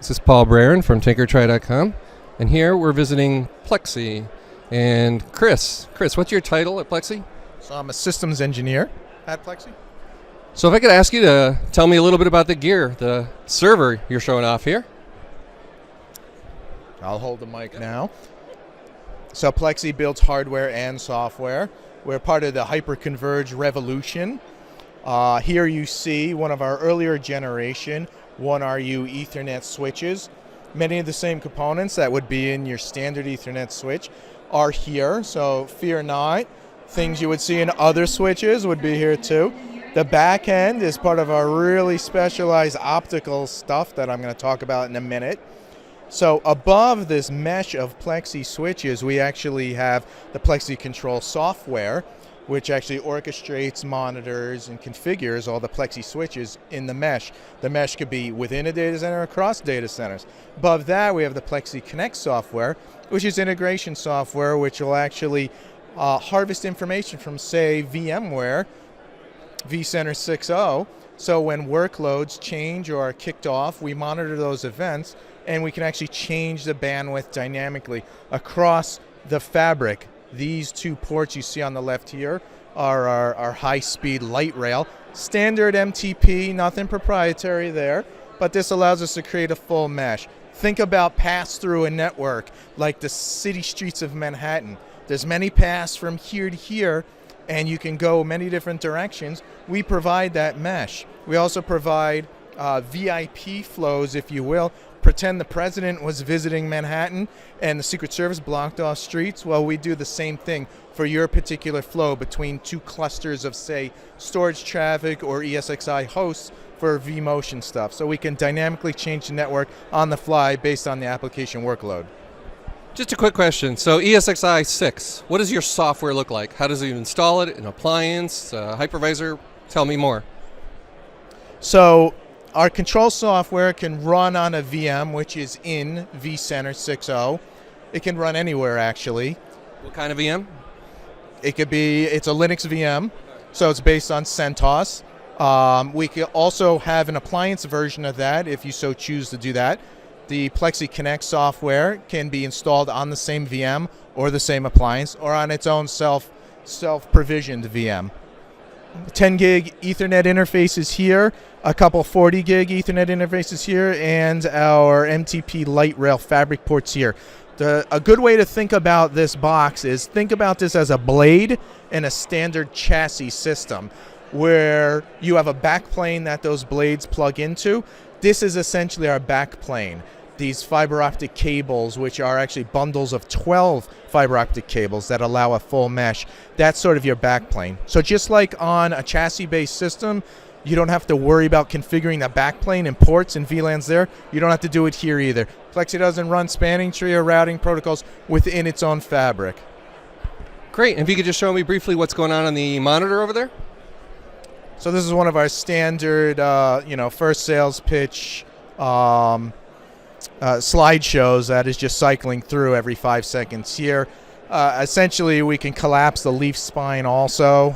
This is Paul Braren from TinkerTry.com, and here we're visiting Plexxi. And Chris, what's your title at Plexxi? So I'm a systems engineer at Plexxi. So if I could ask you to tell me a little bit about the gear, the server you're showing off here. I'll hold the mic now. So Plexxi builds hardware and software. We're part of the hyperconverged revolution. Here you see one of our earlier generation 1RU Ethernet switches. Many of the same components that would be in your standard Ethernet switch are here, so fear not. Things you would see in other switches would be here too. The back end is part of our really specialized optical stuff that I'm going to talk about in a minute. So above this mesh of Plexxi switches, we actually have the Plexxi control software, which actually orchestrates, monitors, and configures all the Plexxi switches in the mesh. The mesh could be within a data center, across data centers. Above that, we have the Plexxi Connect software, which is integration software, which will actually harvest information from, say, VMware, vCenter 6.0. So when workloads change or are kicked off, we monitor those events, and we can actually change the bandwidth dynamically across the fabric. These two ports you see on the left here are our high-speed light rail. Standard MTP, nothing proprietary there, but this allows us to create a full mesh. Think about pass through a network like the city streets of Manhattan. There's many paths from here to here, and you can go many different directions. We provide that mesh. We also provide VIP flows, if you will. Pretend the president was visiting Manhattan and the Secret Service blocked off streets. Well, we do the same thing for your particular flow between two clusters of, say, storage traffic or ESXi hosts for vMotion stuff. So we can dynamically change the network on the fly based on the application workload. Just a quick question. So ESXi 6, what does your software look like? How does it install it? An appliance, hypervisor? Tell me more. So our control software can run on a VM, which is in vCenter 6.0. It can run anywhere, actually. What kind of VM? It's a Linux VM, so it's based on CentOS. We can also have an appliance version of that if you so choose to do that. The Plexxi Connect software can be installed on the same VM or the same appliance or on its own self-provisioned VM. 10 gig Ethernet interfaces here, a couple 40 gig Ethernet interfaces here, and our MTP light rail fabric ports here. A good way to think about this box is think about this as a blade in a standard chassis system where you have a backplane that those blades plug into. This is essentially our backplane. These fiber optic cables, which are actually bundles of 12 fiber optic cables that allow a full mesh, that's sort of your backplane. So just like on a chassis-based system, you don't have to worry about configuring the backplane and ports and VLANs there. You don't have to do it here either. Plexxi doesn't run spanning tree or routing protocols within its own fabric. Great. And if you could just show me briefly what's going on the monitor over there? So this is one of our standard, first sales pitch slideshows that is just cycling through every 5 seconds here. Essentially, we can collapse the leaf spine also.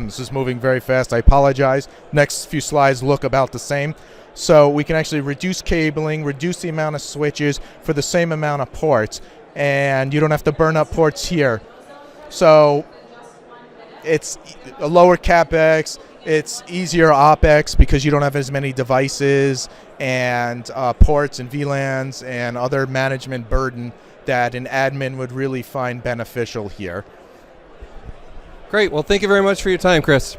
This is moving very fast. I apologize. Next few slides look about the same. So we can actually reduce cabling, reduce the amount of switches for the same amount of ports, and you don't have to burn up ports here. So it's a lower CapEx. It's easier OpEx because you don't have as many devices and ports and VLANs and other management burden that an admin would really find beneficial here. Great. Well, thank you very much for your time, Chris.